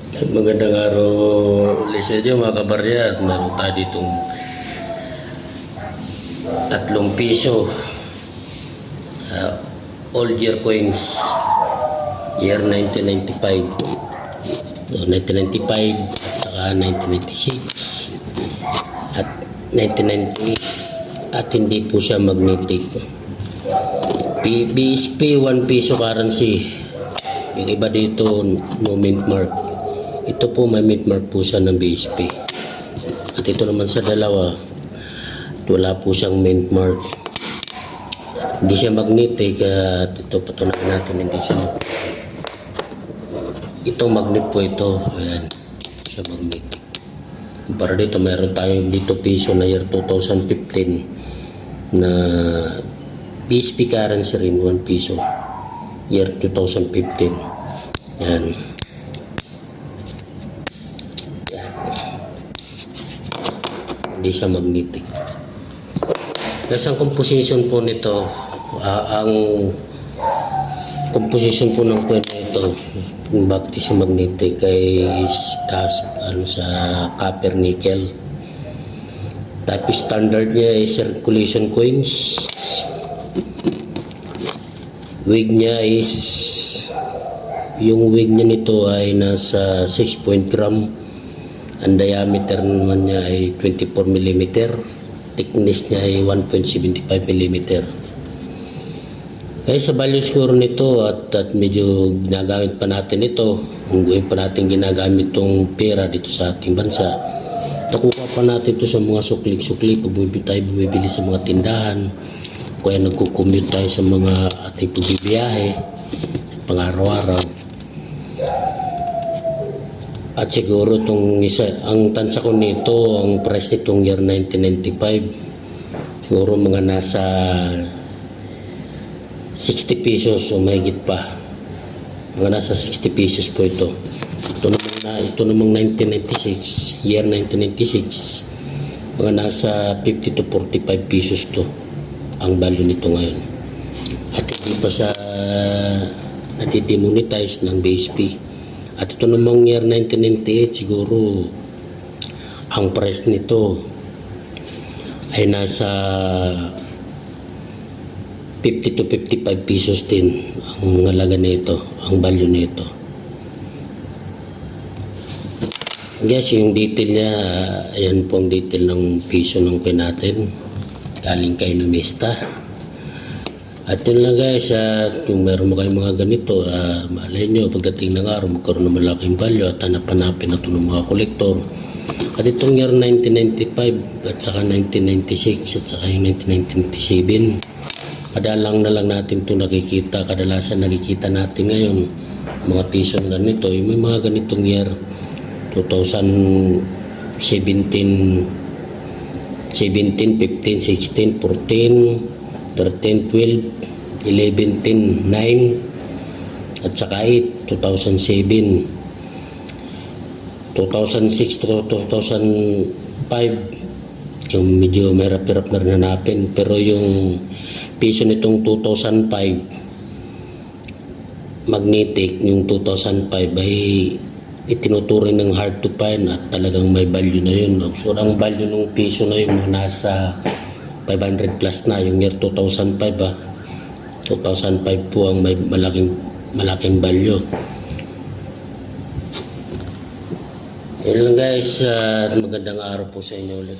Magandang araw ulit sa inyo mga kabarya. At meron tayo ditong 3 piso old year coins, year 1995, 1995 at saka 1996 at 1998, at hindi po siya magnetic. BSP 1 piso currency. Yung iba dito no mint mark. Ito po may mint mark po siya ng BSP. At ito naman sa dalawa, wala po siyang mint mark. Hindi siya magnetic at ito patunayan natin hindi siya magnetic. Ito magnet po ito. Ayan. Hindi siya magnetic. Para dito mayroon tayo dito piso na year 2015 na BSP currency rin 1 piso year 2015. Yan. Hindi siya magnetic. Guys, ang composition po nito, ang composition po ng coin nito, kung bakit siya magnetic, is sa copper nickel. Type standard niya is circulation coins. Weight niya is, yung weight niya nito ay nasa 6 gram. Ang diameter naman niya ay 24 mm. Thickness niya ay 1.75 mm. Kaya sa value score nito at medyo ginagamit pa natin ito, hanggang pa natin ginagamit itong pera dito sa ating bansa. Nakuha pa natin ito sa mga sukli-sukli pag bumibili sa mga tindahan, kaya nagko-commute tayo sa mga ating pagbibiyahe pang-araw-araw. At siguro itong isa, ang tansya ko nito, ang price nitong year 1995, siguro mga nasa 60 pesos o mahigit pa. Mga nasa 60 pesos po ito. Ito namang 1996, year 1996, mga nasa 50 to 45 pesos to ang value nito ngayon. At hindi pa siya natidemonetize ng BSP. At ito namang year 1998, siguro ang price nito ay nasa 50 to 55 pesos din ang halaga nito, ang value nito. Guys, yung detail niya, ayan po ang detail ng piso ng coin natin. Galing kay Numista. At yun lang guys, kung meron mo kayong mga ganito, malay nyo, pagdating ng araw, magkaroon ng malaking value at hanap-hanapin na ito ng mga kolektor. At itong year 1995 at saka 1996 at saka yung 1997, kadalang na lang natin ito nakikita, kadalasan nakikita natin ngayon, mga piso na ganito, yung may mga ganitong year 2017, 15, 16, 14, 13, 12, 11, 10, 9, at saka 8, 2007, 2006 to 2005, yung medyo mahirap-hirap na rin hanapin. Pero yung piso nitong 2005, magnetic, yung 2005 ay itinuturing ng hard to find at talagang may value na yun. So, ang value ng piso na yun nasa 500 plus na yung year 2005 2005 po ang may malaking value. Yun lang guys, magandang araw po sa inyo ulit.